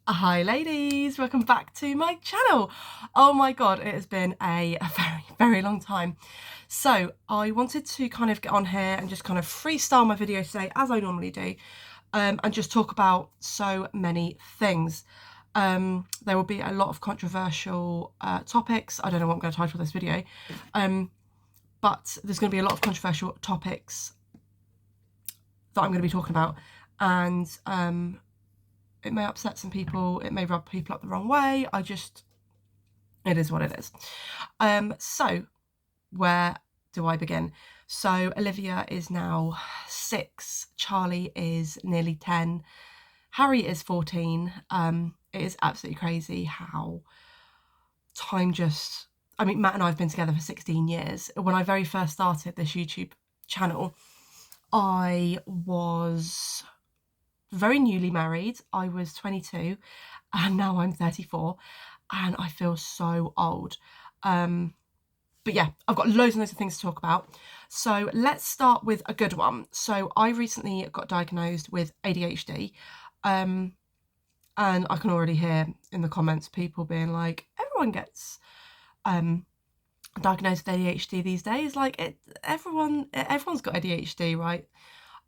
Hi ladies, welcome back to my channel. Oh my god, it has been a very long time. So I wanted to kind of get on here and just kind of freestyle my video today as I normally do, and just talk about so many things. There will be a lot of controversial topics. I don't know what I'm going to title this video, but there's going to be a lot of controversial topics that I'm going to be talking about, and it may upset some people, it may rub people up the wrong way. It is what it is. So where do I begin? So Olivia is now 6, Charlie is nearly 10, Harry is 14. It is absolutely crazy how time just, Matt and I have been together for 16 years. When I very first started this YouTube channel, I was very newly married. I was 22 and now I'm 34 and I feel so old. But yeah, I've got loads and loads of things to talk about. So let's start with a good one. So I recently got diagnosed with ADHD, and I can already hear in the comments people being like, everyone gets diagnosed with ADHD these days. Like everyone's got ADHD, right?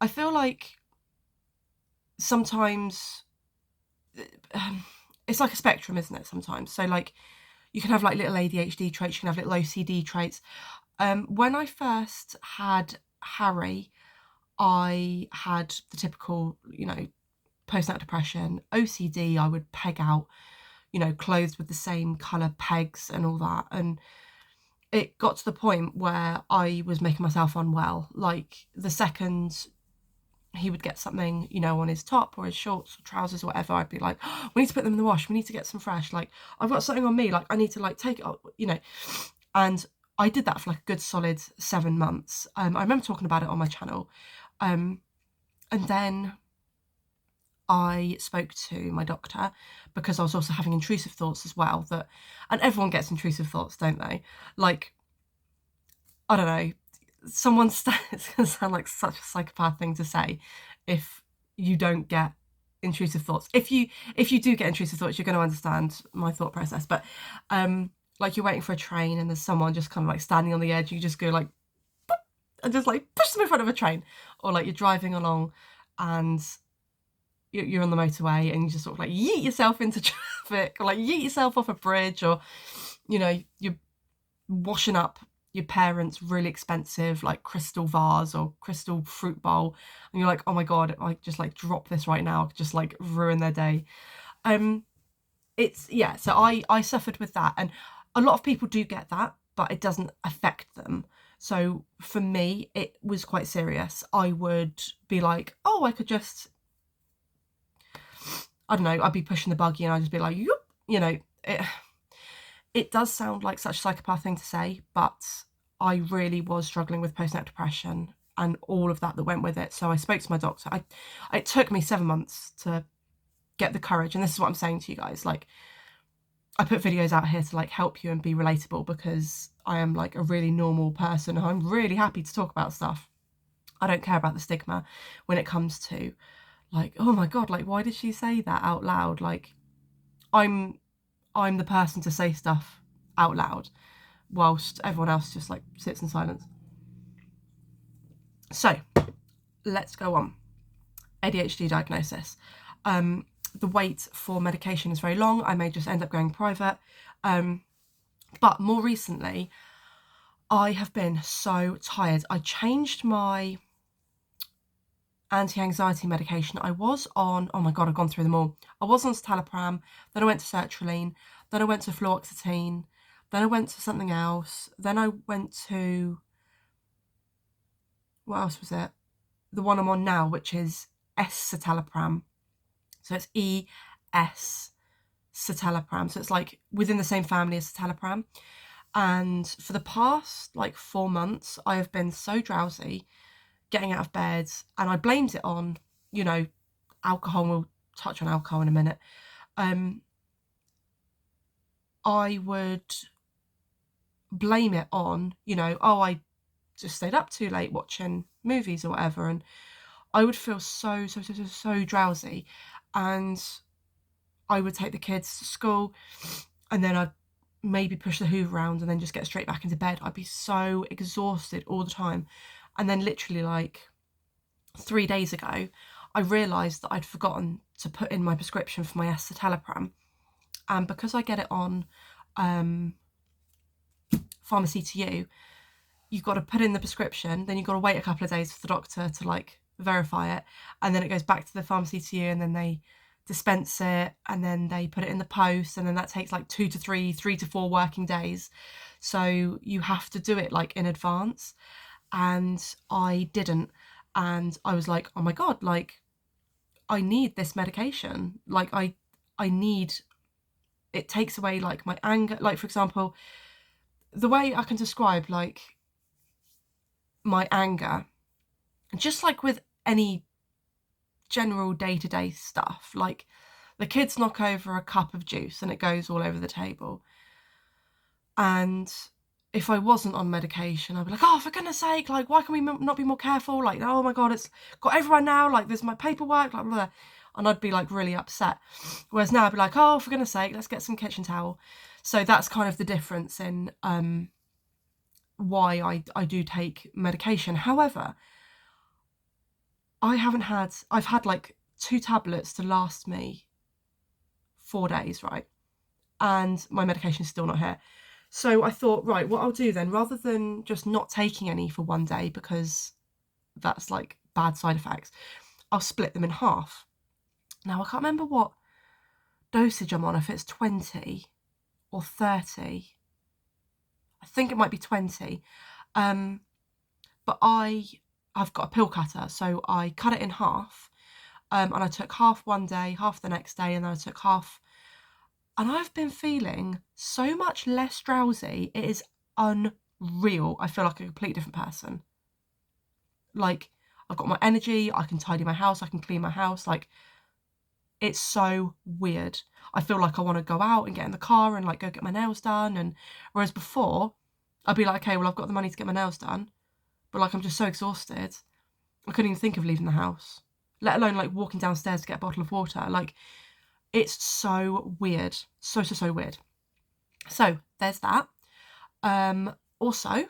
I feel like sometimes it's like a spectrum, isn't it? Sometimes, so like you can have like little ADHD traits, you can have little OCD traits. When I first had Harry, I had the typical, postnatal depression, OCD. I would peg out, clothes with the same colour pegs and all that, and it got to the point where I was making myself unwell. Like the second he would get something, on his top or his shorts or trousers or whatever, I'd be like, oh, we need to put them in the wash, we need to get some fresh, like I've got something on me, like I need to like take it off, and I did that for like a good solid 7 months. I remember talking about it on my channel, and then I spoke to my doctor because I was also having intrusive thoughts as well, and everyone gets intrusive thoughts, don't they? Like, I don't know, it's going to sound like such a psychopath thing to say if you don't get intrusive thoughts. If you do get intrusive thoughts, you're going to understand my thought process. But like you're waiting for a train and there's someone just kind of like standing on the edge, you just go like and just like push them in front of a train, or like you're driving along and you're on the motorway and you just sort of like yeet yourself into traffic, or like yeet yourself off a bridge, or you're washing up your parents' really expensive like crystal vase or crystal fruit bowl, and you're like, oh my god, if I just like drop this right now, I could just like ruin their day. So I suffered with that, and a lot of people do get that, but it doesn't affect them. So for me, it was quite serious. I would be like, oh, I could just, I don't know, I'd be pushing the buggy and I'd just be like, it does sound like such a psychopath thing to say, but I really was struggling with postnatal depression and all of that went with it. So I spoke to my doctor. It took me 7 months to get the courage. And this is what I'm saying to you guys. Like, I put videos out here to like help you and be relatable, because I am like a really normal person and I'm really happy to talk about stuff. I don't care about the stigma when it comes to like, oh my god, like why did she say that out loud? Like I'm the person to say stuff out loud whilst everyone else just like sits in silence. So let's go on. ADHD diagnosis. The wait for medication is very long. I may just end up going private. But more recently, I have been so tired. I changed my anti-anxiety medication. I was on, oh my god, I've gone through them all. I was on citalopram, then I went to sertraline, then I went to fluoxetine, then I went to something else, then I went to, what else was it? The one I'm on now, which is escitalopram. So it's ES citalopram. So it's like within the same family as citalopram. And for the past like 4 months, I have been so drowsy getting out of bed, and I blamed it on, alcohol. We'll touch on alcohol in a minute. I would blame it on, oh, I just stayed up too late watching movies or whatever, and I would feel so drowsy, and I would take the kids to school, and then I'd maybe push the hoover around and then just get straight back into bed. I'd be so exhausted all the time. And then literally like 3 days ago, I realised that I'd forgotten to put in my prescription for my escitalopram. And because I get it on pharmacy to you, you've got to put in the prescription, then you've got to wait a couple of days for the doctor to like verify it, and then it goes back to the pharmacy to you, and then they dispense it, and then they put it in the post, and then that takes like 2 to 3 to 4 working days. So you have to do it like in advance, and I didn't. And I was like, oh my god, like I need this medication. Like I need, it takes away like my anger. Like, for example, the way I can describe like my anger, just like with any general day-to-day stuff, like the kids knock over a cup of juice and it goes all over the table, and if I wasn't on medication, I'd be like, oh, for goodness sake, like why can we not be more careful, like oh my god, it's got everywhere now, like there's my paperwork, like blah, blah. And I'd be like really upset. Whereas now I'd be like, oh, for goodness sake, let's get some kitchen towel. So that's kind of the difference in why I do take medication. However, I've had like 2 tablets to last me 4 days, right? And my medication is still not here. So I thought, right, what I'll do then, rather than just not taking any for 1 day, because that's like bad side effects, I'll split them in half. Now, I can't remember what dosage I'm on, if it's 20 or 30. I think it might be 20. But I've got a pill cutter, so I cut it in half, and I took half 1 day, half the next day, and then I took half. And I've been feeling so much less drowsy. It is unreal. I feel like a completely different person. Like, I've got my energy, I can tidy my house, I can clean my house. Like, it's so weird. I feel like I want to go out and get in the car and like go get my nails done. And whereas before, I'd be like, okay, well, I've got the money to get my nails done, but like I'm just so exhausted, I couldn't even think of leaving the house, let alone like walking downstairs to get a bottle of water. Like, it's so weird. So weird. So there's that. Also,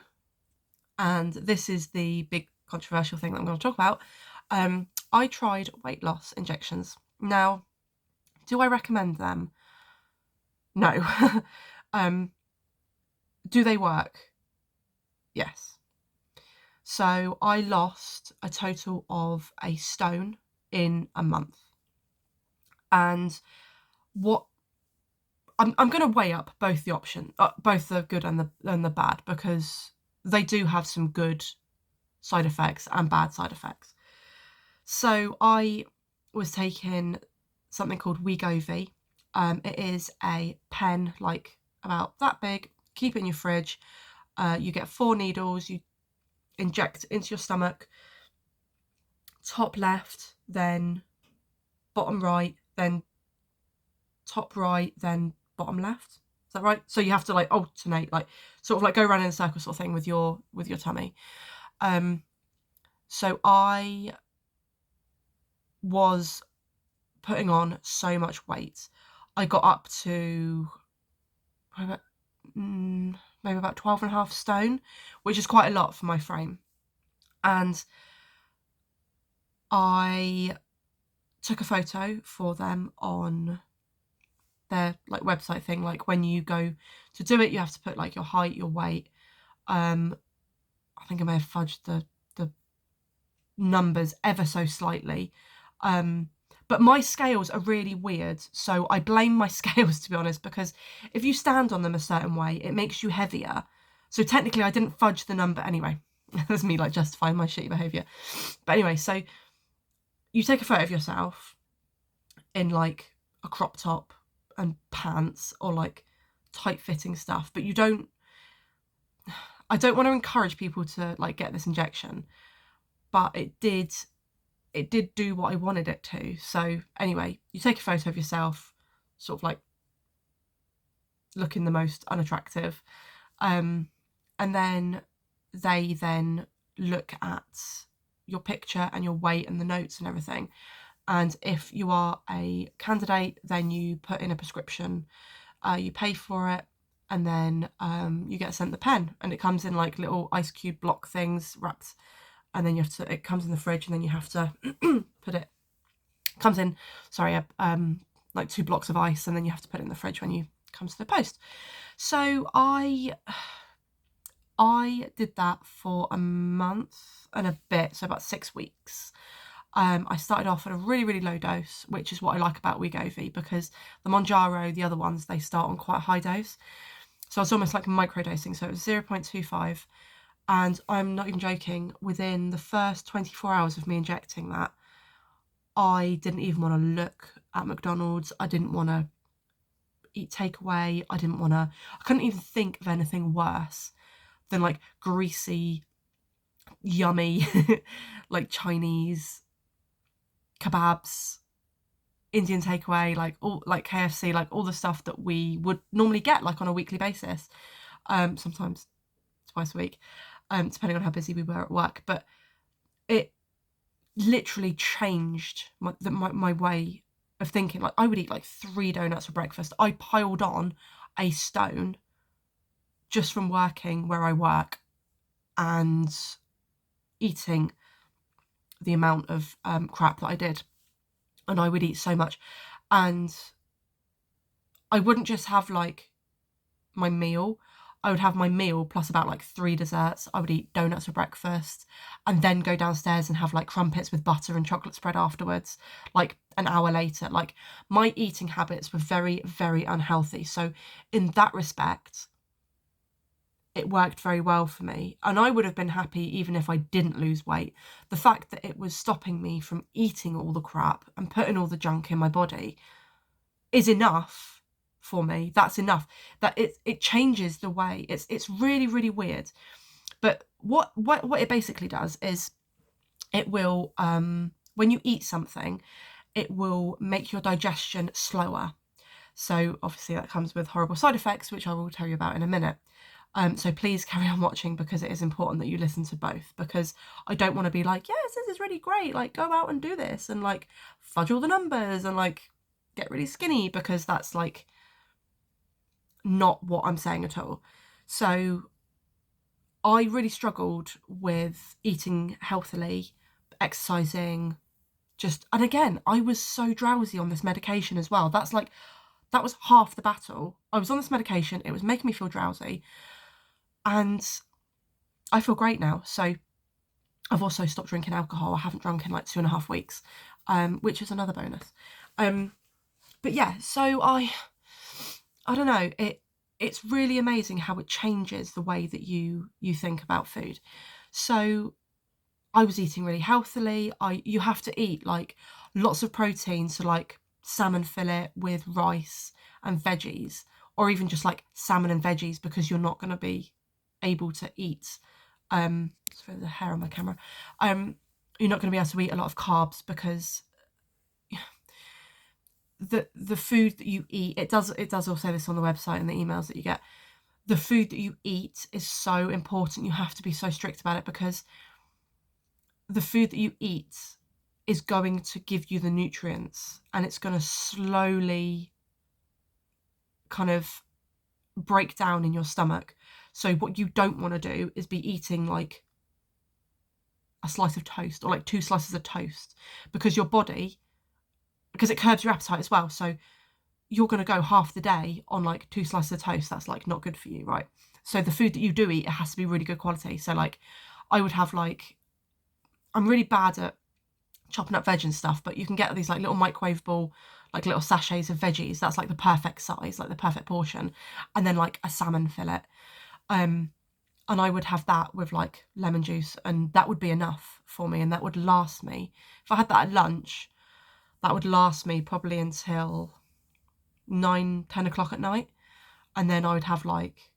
and this is the big controversial thing that I'm going to talk about, I tried weight loss injections. Now, do I recommend them? No. Do they work? Yes. So I lost a total of a stone in a month. And what I'm going to weigh up both the option, both the good and the bad, because they do have some good side effects and bad side effects. So I was taking something called Wegovy. It is a pen like about that big. Keep it in your fridge. You get 4 needles. You inject into your stomach. Top left, then bottom right, then top right, then bottom left. Is that right? So you have to like alternate, like sort of like go around in a circle sort of thing with your tummy. So I was putting on so much weight. I got up to maybe about 12.5 stone, which is quite a lot for my frame. And I took a photo for them on their like website thing. Like when you go to do it, you have to put like your height, your weight. I think I may have fudged the numbers ever so slightly. But my scales are really weird, so I blame my scales, to be honest, because if you stand on them a certain way, it makes you heavier. So technically I didn't fudge the number anyway. That's me like justifying my shitty behaviour. But anyway, so you take a photo of yourself in like a crop top and pants or like tight fitting stuff, but I don't want to encourage people to like get this injection, but it did do what I wanted it to. So anyway, you take a photo of yourself sort of like looking the most unattractive, and then they look at your picture and your weight and the notes and everything, And if you are a candidate, then you put in a prescription, you pay for it, and then you get sent the pen, and it comes in like little ice cube block things wrapped, and then it comes in the fridge, and then you have to put it, comes in, sorry, like 2 blocks of ice, and then you have to put it in the fridge when you comes to the post. So I did that for a month and a bit, so about 6 weeks. I started off at a really, really low dose, which is what I like about Wegovy, because the Monjaro, the other ones, they start on quite a high dose. So it's almost like microdosing. So it was 0.25. And I'm not even joking, within the first 24 hours of me injecting that, I didn't even want to look at McDonald's. I didn't want to eat takeaway. I couldn't even think of anything worse than like greasy, yummy, like Chinese kebabs, Indian takeaway, like all like KFC, like all the stuff that we would normally get like on a weekly basis, sometimes twice a week, depending on how busy we were at work. But it literally changed my way of thinking. Like I would eat like 3 donuts for breakfast. I piled on a stone just from working where I work and eating the amount of crap that I did. And I would eat so much. And I wouldn't just have like my meal. I would have my meal plus about like 3 desserts. I would eat donuts for breakfast and then go downstairs and have like crumpets with butter and chocolate spread afterwards, like an hour later. Like my eating habits were very, very unhealthy. So in that respect, it worked very well for me. And I would have been happy even if I didn't lose weight. The fact that it was stopping me from eating all the crap and putting all the junk in my body is enough for me. That's enough. That it changes the way. It's really, really weird. But what it basically does is it will, when you eat something, it will make your digestion slower. So obviously that comes with horrible side effects, which I will tell you about in a minute. So please carry on watching, because it is important that you listen to both, because I don't want to be like, yes, this is really great, like go out and do this and like fudge all the numbers and like get really skinny, because that's like not what I'm saying at all. So I really struggled with eating healthily, exercising, and again, I was so drowsy on this medication as well. That was half the battle. I was on this medication, it was making me feel drowsy. And I feel great now. So I've also stopped drinking alcohol. I haven't drunk in like 2.5 weeks, which is another bonus. But yeah, so I don't know. It's really amazing how it changes the way that you think about food. So I was eating really healthily. You have to eat like lots of protein, so like salmon fillet with rice and veggies, or even just like salmon and veggies, because you're not going to be able to eat sorry, the hair on my camera, you're not going to be able to eat a lot of carbs, because the food that you eat, it does all say this on the website and the emails that you get, the food that you eat is so important. You have to be so strict about it, because the food that you eat is going to give you the nutrients, and it's going to slowly kind of break down in your stomach. So what you don't want to do is be eating like a slice of toast or like 2 slices of toast, because your body, because it curbs your appetite as well. So you're going to go half the day on like 2 slices of toast. That's like not good for you, right? So the food that you do eat, it has to be really good quality. So like I would have like, I'm really bad at chopping up veg and stuff, but you can get these like little microwavable, like little sachets of veggies. That's like the perfect size, like the perfect portion. And then like a salmon fillet. And I would have that with like lemon juice, and that would be enough for me, and that would last me. If I had that at lunch, that would last me probably until 9-10 o'clock at night. And then I would have like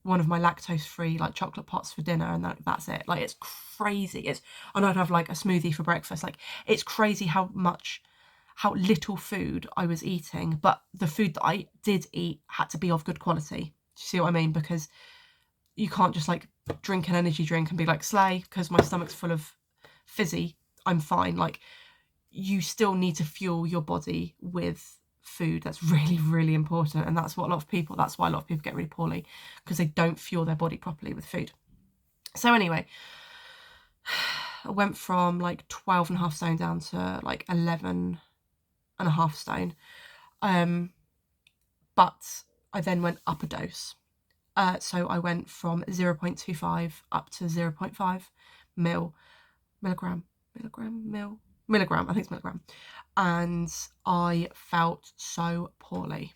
one of my lactose-free like chocolate pots for dinner, and that's it. Like it's crazy. And I'd have like a smoothie for breakfast. Like it's crazy how little food I was eating, but the food that I did eat had to be of good quality. Do you see what I mean? Because you can't just like drink an energy drink and be like slay, because my stomach's full of fizzy, I'm fine. Like you still need to fuel your body with food. That's really, really important. And that's why a lot of people get really poorly, because they don't fuel their body properly with food. So anyway, I went from like 12.5 stone down to like 11.5 stone. But I then went up a dose. So I went from 0.25 up to 0.5 milligram, I think it's milligram. And I felt so poorly.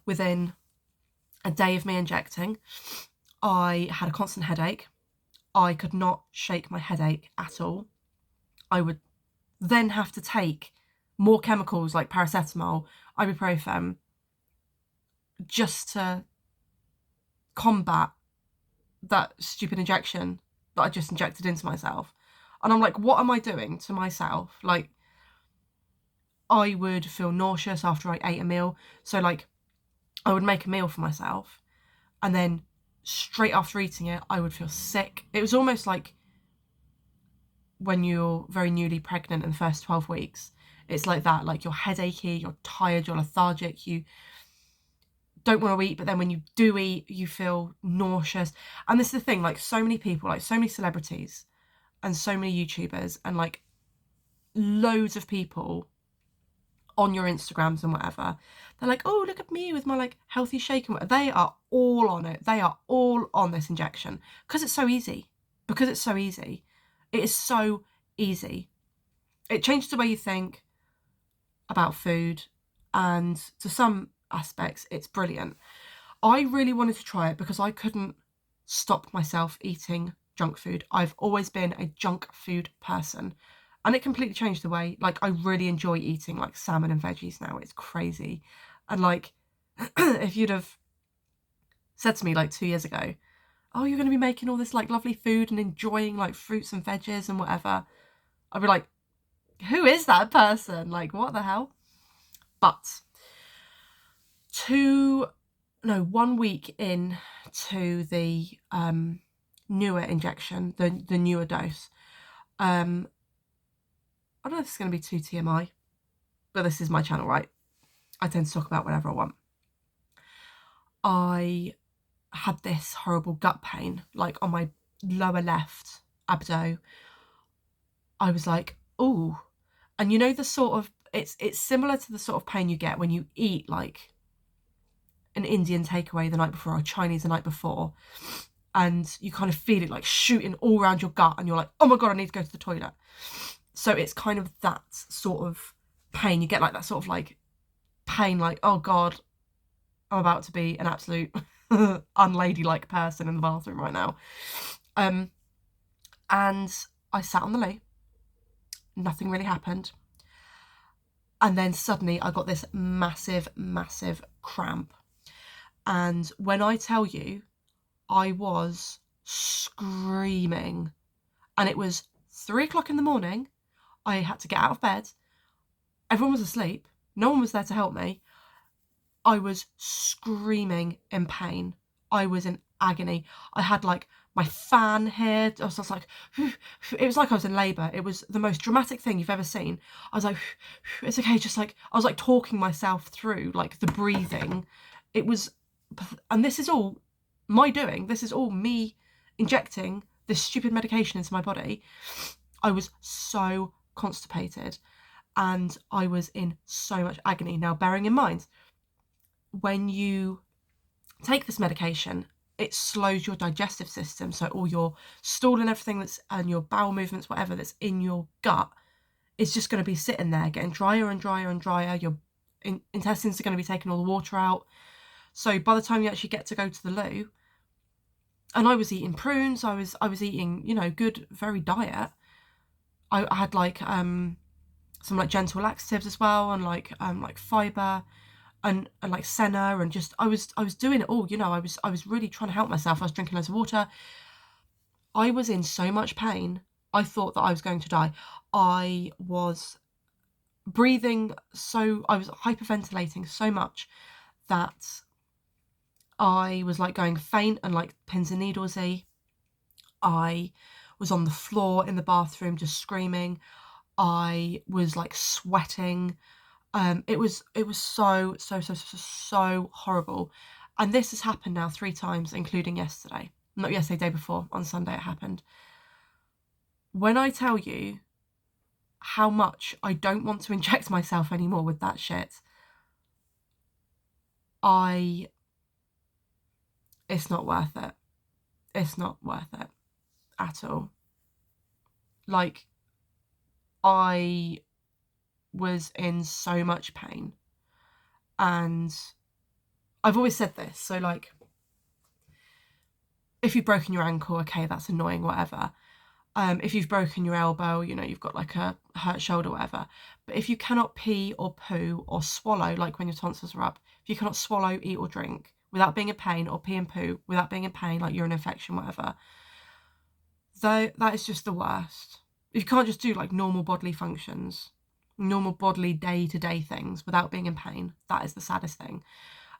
Within a day of me injecting, I had a constant headache. I could not shake my headache at all. I would then have to take more chemicals like paracetamol, ibuprofen, just to combat that stupid injection that I just injected into myself. And I'm like, what am I doing to myself? Like, I would feel nauseous after I ate a meal. So like, I would make a meal for myself, and then straight after eating it, I would feel sick. It was almost like when you're very newly pregnant in the first 12 weeks. It's like that, like you're headachy, you're tired, you're lethargic, you don't want to eat, but then when you do eat, you feel nauseous. And this is the thing, like so many people, like so many celebrities and so many YouTubers and like loads of people on your Instagrams and whatever, they're like, oh, look at me with my like healthy shake and whatever. They are all on it. They are all on this injection because it's so easy. It is so easy. It changes the way you think about food, and to some aspects it's brilliant. I really wanted to try it because I couldn't stop myself eating junk food. I've always been a junk food person, and it completely changed the way, like, I really enjoy eating like salmon and veggies now. It's crazy. And like if you'd have said to me like 2 years ago, oh, you're going to be making all this like lovely food and enjoying like fruits and veggies and whatever, I'd be like, who is that person? Like, what the hell? But 1 week in to the newer injection, the newer dose, I don't know if it's going to be too TMI, but this is my channel, right? I tend to talk about whatever I want. I had this horrible gut pain, like on my lower left abdo. I was like, ooh. And you know, the sort of, it's similar to the sort of pain you get when you eat like an Indian takeaway the night before or Chinese the night before, and you kind of feel it like shooting all around your gut and you're like, oh my God, I need to go to the toilet. So it's kind of that sort of pain. You get like that sort of like pain, like, oh God, I'm about to be an absolute unladylike person in the bathroom right now. And I sat on the loo. Nothing really happened. And then suddenly I got this massive, massive cramp. And when I tell you, I was screaming. And it was 3 o'clock in the morning. I had to get out of bed. Everyone was asleep. No one was there to help me. I was screaming in pain. I was in agony. I had like my fan here. I was just like, it was like I was in labour. It was the most dramatic thing you've ever seen. I was like, it's okay. Just like, I was like talking myself through like the breathing. It was, and this is all my doing. This is all me injecting this stupid medication into my body. I was so constipated and I was in so much agony. Now, bearing in mind, when you take this medication, it slows your digestive system. So all your stool and everything and your bowel movements, whatever that's in your gut, is just going to be sitting there getting drier and drier and drier. Your intestines are going to be taking all the water out. So by the time you actually get to go to the loo, and I was eating prunes, I was eating, you know, good, very diet. I had like some like gentle laxatives as well, and like fibre. And like senna, and just I was doing it all, you know. I was really trying to help myself. I was drinking loads of water. I was in so much pain. I thought that I was going to die. I was breathing I was hyperventilating so much that I was like going faint and like pins and needles-y. I was on the floor in the bathroom just screaming. I was like sweating. It was so horrible. And this has happened now 3 times, including yesterday. Not yesterday, day before, on Sunday it happened. When I tell you how much I don't want to inject myself anymore with that shit, it's not worth it. It's not worth it at all. Like, I was in so much pain. And I've always said this, so like, if you've broken your ankle, okay, that's annoying, whatever. If you've broken your elbow, you know, you've got like a hurt shoulder, whatever. But if you cannot pee or poo or swallow, like when your tonsils are up, if you cannot swallow, eat or drink without being in pain, or pee and poo without being in pain, like you're an infection, whatever, though, that is just the worst. If you can't just do like normal bodily functions, normal bodily day-to-day things without being in pain, that is the saddest thing.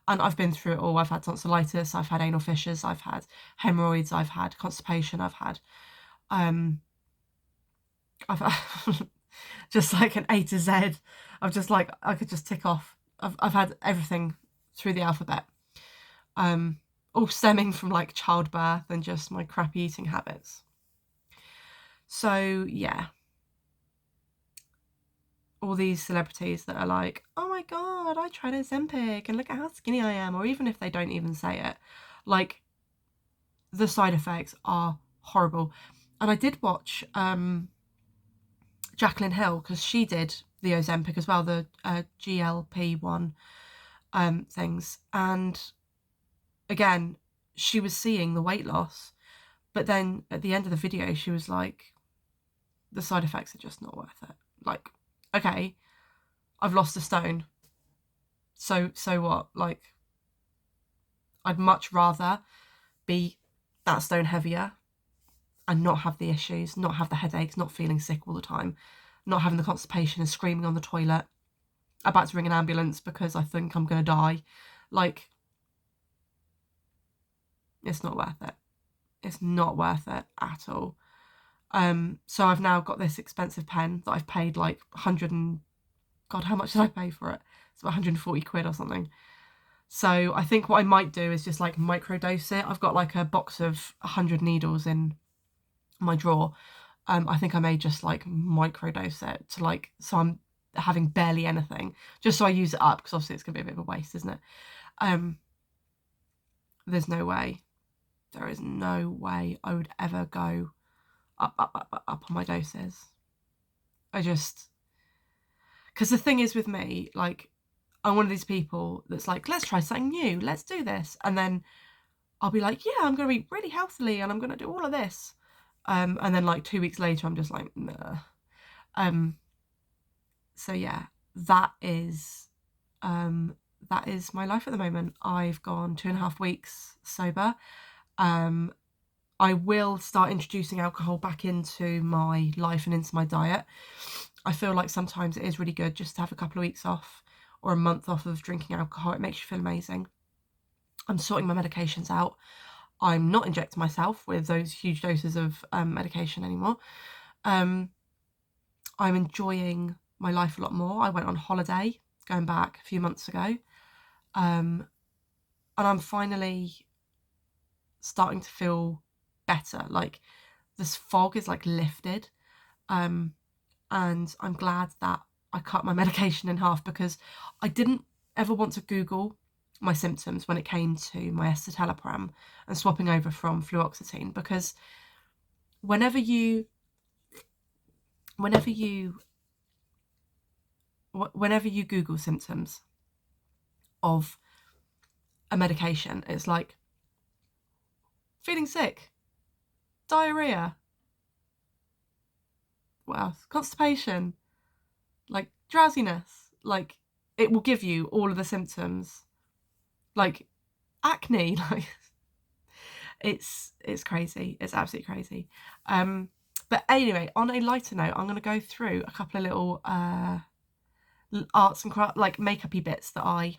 And I've been through it all. I've had tonsillitis, I've had anal fissures, I've had hemorrhoids, I've had constipation, I've had just like an A to Z. I've just like, I could just tick off. I've had everything through the alphabet. All stemming from like childbirth and just my crappy eating habits. So yeah, all these celebrities that are like, oh my god, I tried Ozempic and look at how skinny I am, or even if they don't even say it, like, the side effects are horrible. And I did watch Jacqueline Hill, because she did the Ozempic as well, the GLP-1 things, and again, she was seeing the weight loss, but then at the end of the video she was like, the side effects are just not worth it. Like, okay, I've lost a stone, so what? Like, I'd much rather be that stone heavier and not have the issues, not have the headaches, not feeling sick all the time, not having the constipation and screaming on the toilet, about to ring an ambulance because I think I'm going to die. Like, it's not worth it. It's not worth it at all. So I've now got this expensive pen that I've paid like 100 and... God, how much did I pay for it? It's about 140 quid or something. So I think what I might do is just like microdose it. I've got like a box of 100 needles in my drawer. I think I may just like microdose it to like, so I'm having barely anything, just so I use it up, because obviously it's gonna be a bit of a waste, isn't it? There's no way, there is no way I would ever go up on my doses. I just, because the thing is with me, like, I'm one of these people that's like, let's try something new, let's do this, and then I'll be like, yeah, I'm gonna eat really healthily and I'm gonna do all of this, and then like 2 weeks later I'm just like, nah. So yeah, that is my life at the moment. I've gone 2.5 weeks sober. I will start introducing alcohol back into my life and into my diet. I feel like sometimes it is really good just to have a couple of weeks off or a month off of drinking alcohol. It makes you feel amazing. I'm sorting my medications out. I'm not injecting myself with those huge doses of medication anymore. I'm enjoying my life a lot more. I went on holiday, going back a few months ago, and I'm finally starting to feel better. Like, this fog is like lifted, and I'm glad that I cut my medication in half, because I didn't ever want to Google my symptoms when it came to my escitalopram and swapping over from fluoxetine, because whenever you Google symptoms of a medication, it's like feeling sick, diarrhea, what else? Constipation, like drowsiness, like it will give you all of the symptoms, like acne, like it's crazy. It's absolutely crazy. But anyway, on a lighter note, I'm going to go through a couple of little arts and craft, like makeup-y bits that I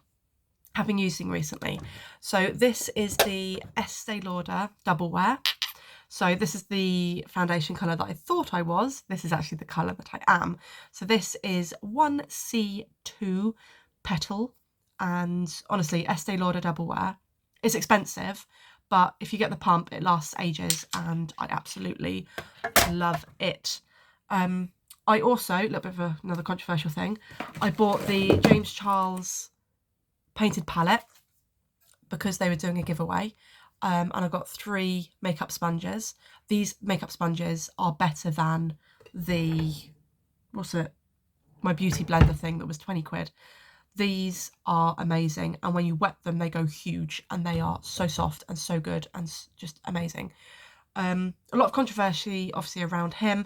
have been using recently. So this is the Estee Lauder Double Wear. So this is the foundation colour that I thought I was. This is actually the colour that I am. So this is 1C2 Petal, and honestly, Estee Lauder Double Wear. It's expensive, but if you get the pump, it lasts ages, and I absolutely love it. I also, a little bit of another controversial thing, I bought the James Charles painted palette because they were doing a giveaway. And I got 3 makeup sponges. These makeup sponges are better than the, my beauty blender thing that was 20 quid. These are amazing, and when you wet them, they go huge, and they are so soft and so good and just amazing. A lot of controversy, obviously, around him,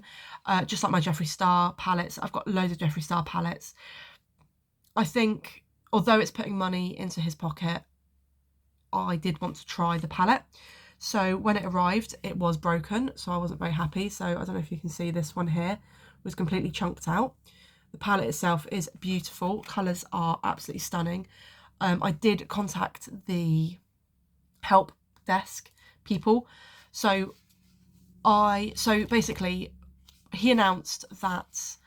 just like my Jeffree Star palettes. I've got loads of Jeffree Star palettes. I think, although it's putting money into his pocket, I did want to try the palette. So when it arrived, it was broken, so I wasn't very happy. So I don't know if you can see, this one here was completely chunked out. The palette itself is beautiful. Colours are absolutely stunning. I did contact the help desk people. So basically, he announced that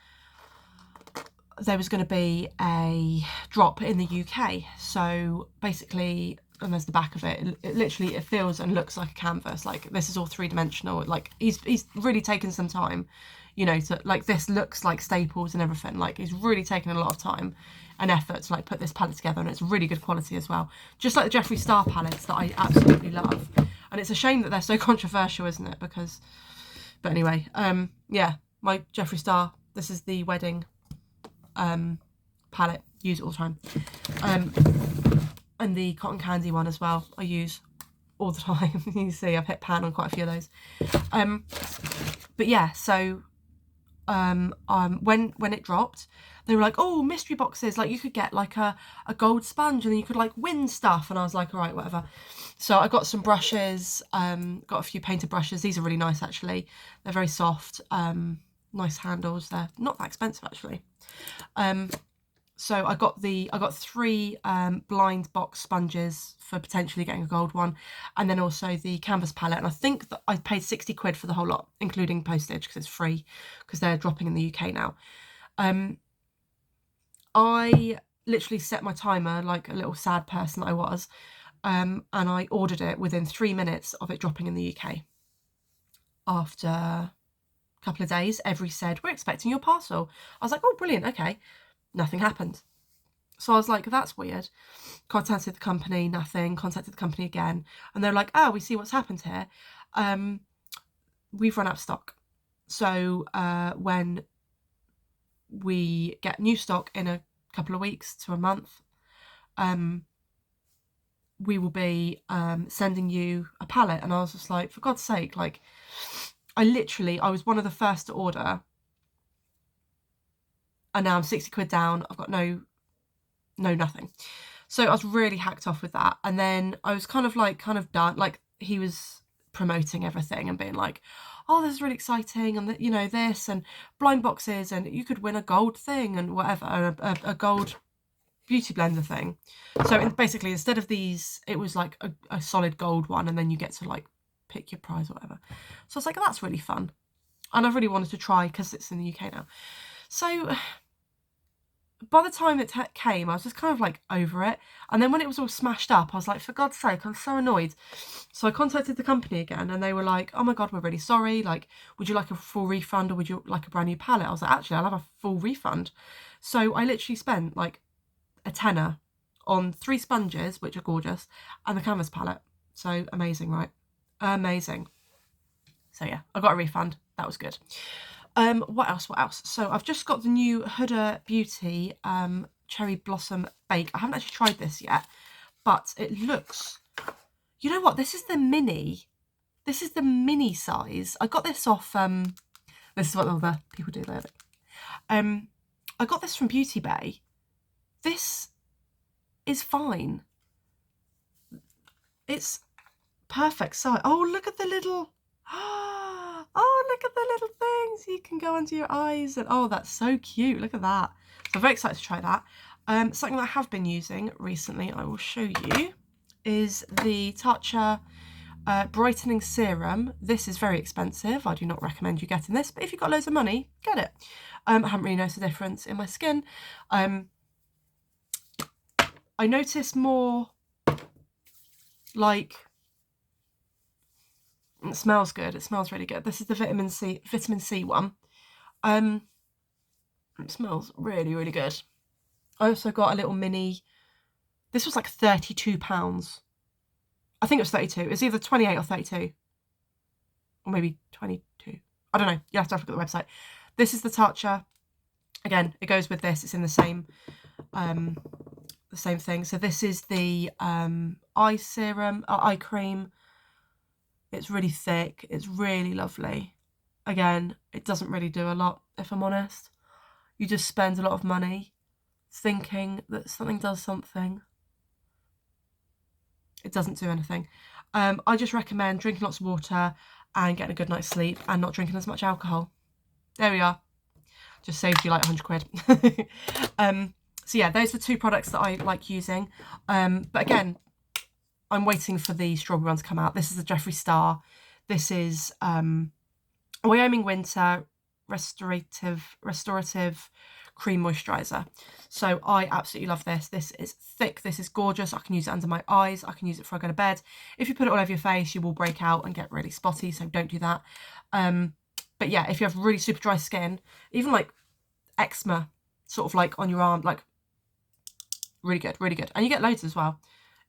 there was going to be a drop in the UK. So basically, and there's the back of it, it literally, it feels and looks like a canvas. Like, this is all 3-dimensional. Like, he's really taken some time, you know, to, like, this looks like staples and everything. Like, he's really taken a lot of time and effort to, like, put this palette together, and it's really good quality as well. Just like the Jeffree Star palettes that I absolutely love. And it's a shame that they're so controversial, isn't it? Because, but anyway, yeah, my Jeffree Star, this is the wedding palette, use it all the time. And the cotton candy one as well, I use all the time. You can see I've hit pan on quite a few of those. But yeah, so when it dropped, they were like, oh, mystery boxes, like you could get like a gold sponge and then you could like win stuff. And I was like, all right, whatever. So I got some brushes, got a few painted brushes. These are really nice, actually. They're very soft, nice handles. They're not that expensive, actually. So I got 3 blind box sponges for potentially getting a gold one, and then also the canvas palette. And I think that I paid 60 quid for the whole lot, including postage, because it's free, because they're dropping in the UK now. I literally set my timer like a little sad person that I was, and I ordered it within 3 minutes of it dropping in the UK. After a couple of days, Every said, we're expecting your parcel. I was like, oh, brilliant, okay. Nothing happened. So I was like, that's weird. Contacted the company, nothing. Contacted the company again. And they're like, oh, we see what's happened here. We've run out of stock. So when we get new stock in a couple of weeks to a month, we will be sending you a palette. And I was just like, for God's sake, like, I was one of the first to order. And now I'm 60 quid down. I've got no nothing. So I was really hacked off with that. And then I was kind of done. Like, he was promoting everything and being like, oh, this is really exciting. And, you know, this and blind boxes, and you could win a gold thing and whatever, a gold beauty blender thing. So basically, instead of these, it was like a solid gold one. And then you get to like pick your prize or whatever. So I was like, oh, that's really fun. And I really wanted to try because it's in the UK now. So by the time it came, I was just kind of like over it. And then when it was all smashed up, I was like, for God's sake, I'm so annoyed. So I contacted the company again, and they were like, oh my God, we're really sorry. Like, would you like a full refund, or would you like a brand new palette? I was like, actually, I'll have a full refund. So I literally spent like a tenner on 3 sponges, which are gorgeous, and the canvas palette. So amazing, right? Amazing. So yeah, I got a refund. That was good. What else? So I've just got the new Huda Beauty Cherry Blossom Bake. I haven't actually tried this yet, but it looks, you know what? This is the mini size. I got this off, this is what all the people do there. I got this from Beauty Bay. This is fine. It's perfect size. Oh, look at the little, oh, look at the little things. You can go under your eyes, and oh, that's so cute. Look at that. So I'm very excited to try that. Something that I have been using recently, I will show you, is the Tatcha Brightening serum. This is very expensive. I do not recommend you getting this, but if you've got loads of money, get it. I haven't really noticed a difference in my skin. I notice more, like, it smells good. It smells really good. This is the vitamin C one. It smells really, really good. I also got a little mini. This was like £32. I think it was 32. It's either 28 or 32. Or maybe 22. I don't know. You have to look at the website. This is the Tatcha. Again, it goes with this. It's in the same thing. So this is the eye serum, eye cream. It's really thick. It's really lovely. Again, it doesn't really do a lot, if I'm honest. You just spend a lot of money thinking that something does something. It doesn't do anything. I just recommend drinking lots of water and getting a good night's sleep and not drinking as much alcohol. There we are. Just saved you like 100 quid. So yeah, those are the two products that I like using. But again, I'm waiting for the strawberry one to come out. This is the Jeffree Star. This is Wyoming Winter Restorative Cream Moisturiser. So I absolutely love this. This is thick. This is gorgeous. I can use it under my eyes. I can use it before I go to bed. If you put it all over your face, you will break out and get really spotty. So don't do that. But yeah, if you have really super dry skin, even like eczema, sort of like on your arm, like really good, really good. And you get loads as well.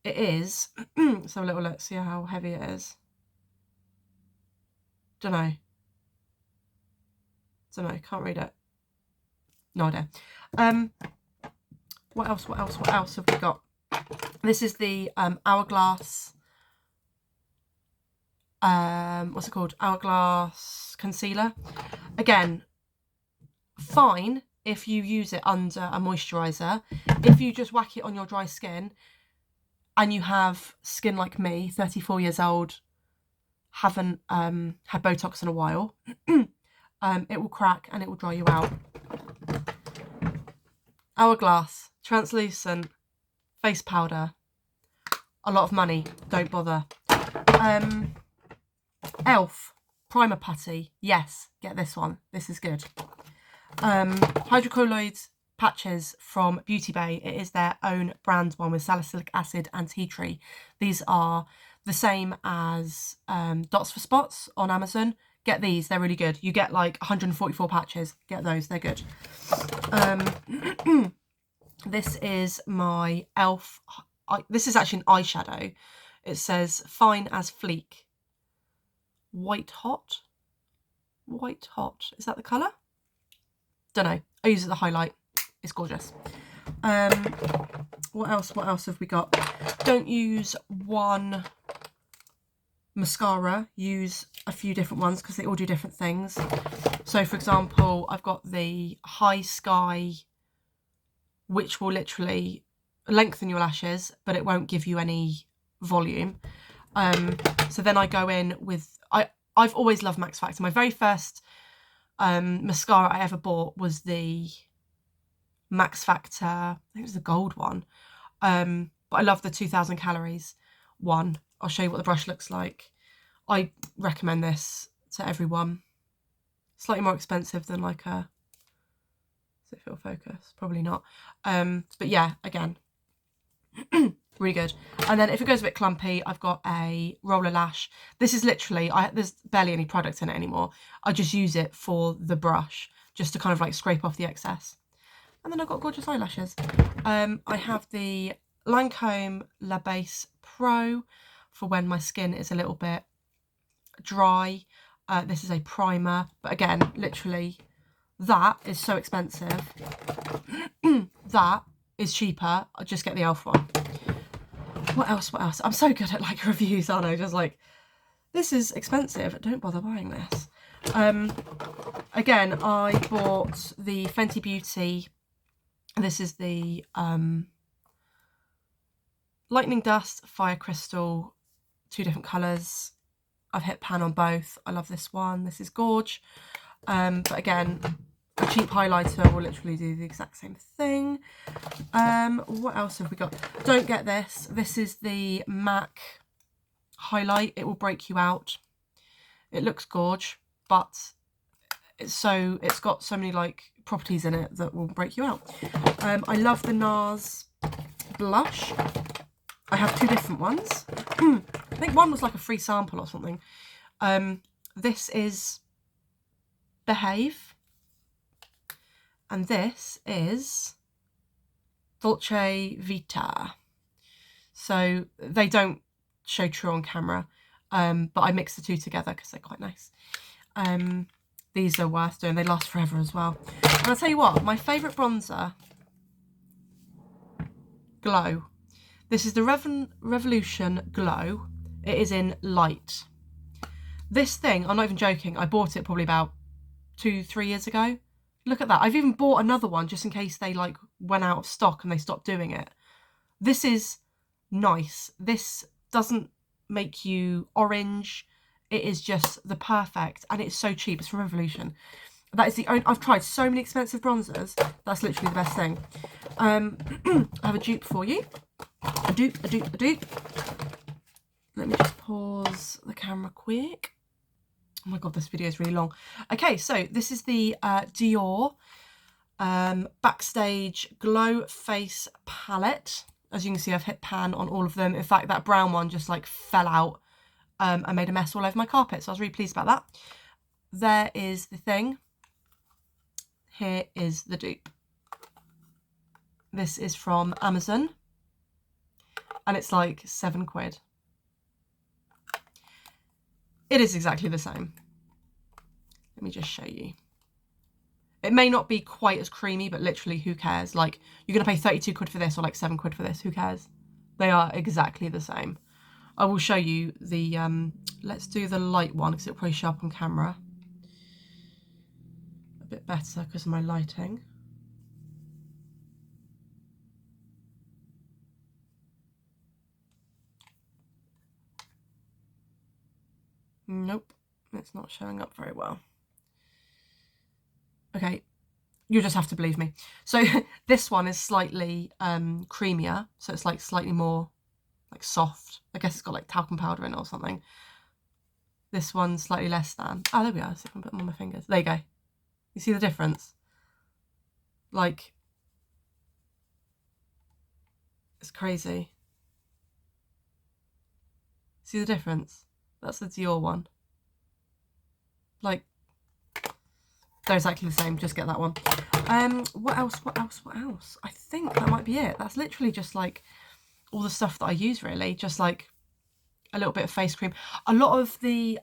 It is, let's have a little look, see how heavy it is. Don't know, can't read it. No idea. What else have we got? This is the Hourglass, what's it called? Hourglass Concealer. Again, fine if you use it under a moisturiser. If you just whack it on your dry skin and you have skin like me, 34 years old, haven't had Botox in a while, it will crack and it will dry you out. Hourglass, translucent, face powder. A lot of money, don't bother. Elf, primer putty. Yes, get this one. This is good. Hydrocolloid patches from Beauty Bay. It is their own brand one with salicylic acid and tea tree. These are the same as Dots for Spots on Amazon. Get these, they're really good. You get like 144 patches. Get those, they're good. This is my Elf. This is actually an eyeshadow. It says Fine as Fleek. White Hot. White Hot. Is that the colour? Don't know. I use it as a highlight. It's gorgeous. What else have we got? Don't use one mascara. Use a few different ones because they all do different things. So for example, I've got the High Sky, which will literally lengthen your lashes, but it won't give you any volume. So then I go in with, I've always loved Max Factor. My very first mascara I ever bought was the Max Factor, I think it was the gold one. But I love the 2000 calories one. I'll show you what the brush looks like. I recommend this to everyone. Slightly more expensive than like a, does it feel focus? Probably not. But yeah, again, really good. And then if it goes a bit clumpy, I've got a roller lash. This is literally, there's barely any product in it anymore. I just use it for the brush, just to kind of like scrape off the excess. And then I've got gorgeous eyelashes. I have the Lancome La Base Pro for when my skin is a little bit dry. This is a primer, but again, literally, that is so expensive. That is cheaper. I'll just get the Elf one. What else? I'm so good at like reviews, aren't I? Just like, this is expensive. Don't bother buying this. Again, I bought the Fenty Beauty. This is the Lightning Dust, Fire Crystal, 2 different colours. I've hit pan on both. I love this one. This is gorge. But again, a cheap highlighter will literally do the exact same thing. What else have we got? Don't get this. This is the MAC highlight. It will break you out. It looks gorge, but it's got so many like properties in it that will break you out. I love the NARS blush. I have 2 different ones. I think one was like a free sample or something. This is Behave, and this is Dolce Vita. So they don't show true on camera, but I mix the 2 together because they're quite nice. These are worth doing. They last forever as well. And I'll tell you what, my favourite bronzer, Glow. This is the Revolution Glow. It is in light. This thing, I'm not even joking, I bought it probably about 2-3 years ago. Look at that. I've even bought another one just in case they like went out of stock and they stopped doing it. This is nice. This doesn't make you orange. It is just the perfect, and it's so cheap. It's from Revolution. That is the only, I've tried so many expensive bronzers. That's literally the best thing. I have a dupe for you. A dupe. Let me just pause the camera quick. Oh my God, this video is really long. Okay, so this is the Dior Backstage Glow Face Palette. As you can see, I've hit pan on all of them. In fact, that brown one just like fell out. I made a mess all over my carpet, so I was really pleased about that. There is the thing. Here is the dupe. This is from Amazon, and it's like £7. It is exactly the same. Let me just show you. It may not be quite as creamy, but literally, who cares? Like, you're going to pay 32 quid for this or like £7 for this. Who cares? They are exactly the same. I will show you the, let's do the light one because it'll probably show up on camera a bit better because of my lighting. Nope, it's not showing up very well. Okay, you'll just have to believe me. So this one is slightly creamier, so it's like slightly more like soft. I guess it's got like talcum powder in it or something. This one's slightly less than. Oh, there we are. So I can put them on my fingers. There you go. You see the difference? Like, it's crazy. See the difference? That's the Dior one. Like, they're exactly the same. Just get that one. What else? I think that might be it. That's literally just like all the stuff that I use, really. Just like a little bit of face cream. A lot of the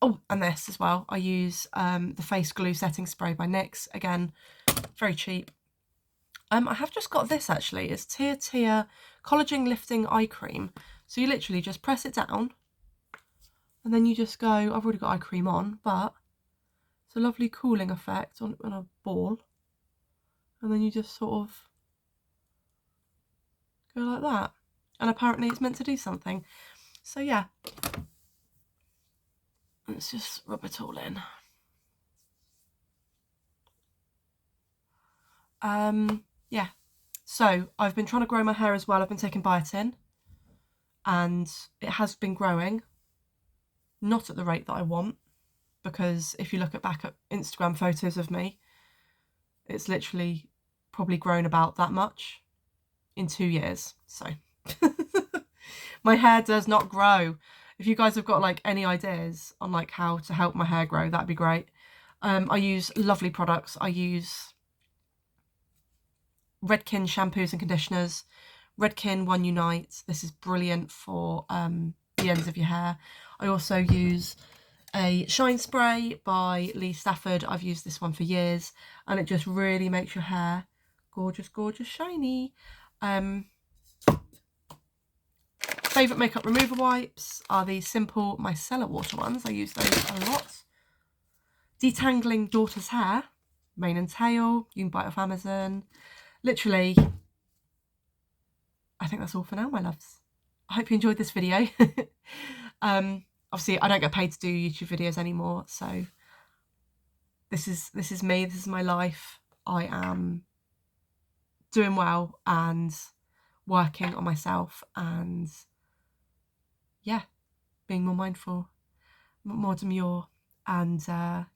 oh, and this as well. I use the face glue setting spray by NYX. Again, very cheap. I have just got this actually. It's Tia Collagen Lifting Eye Cream. So you literally just press it down, and then you just go. I've already got eye cream on, but it's a lovely cooling effect on a ball, and then you just sort of go like that. And apparently it's meant to do something. So yeah, let's just rub it all in. Yeah, so I've been trying to grow my hair as well. I've been taking biotin, and it has been growing, not at the rate that I want, because if you look back at Instagram photos of me, it's literally probably grown about that much in 2 years. So my hair does not grow. If you guys have got like any ideas on like how to help my hair grow, that'd be great. I use lovely products. I use Redken shampoos and conditioners. Redken One Unite. This is brilliant for the ends of your hair. I also use a shine spray by Lee Stafford. I've used this one for years, and it just really makes your hair gorgeous, gorgeous, shiny. Favourite makeup remover wipes are the simple micellar water ones. I use those a lot. Detangling daughter's hair, mane and tail. You can buy it off Amazon. Literally, I think that's all for now, my loves. I hope you enjoyed this video. Obviously, I don't get paid to do YouTube videos anymore, so this is me. This is my life. I am doing well and working on myself and yeah, being more mindful, more demure. And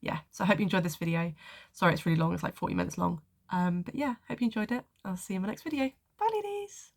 yeah, so I hope you enjoyed this video. Sorry it's really long, it's like 40 minutes long. But yeah, hope you enjoyed it. I'll see you in my next video. Bye ladies.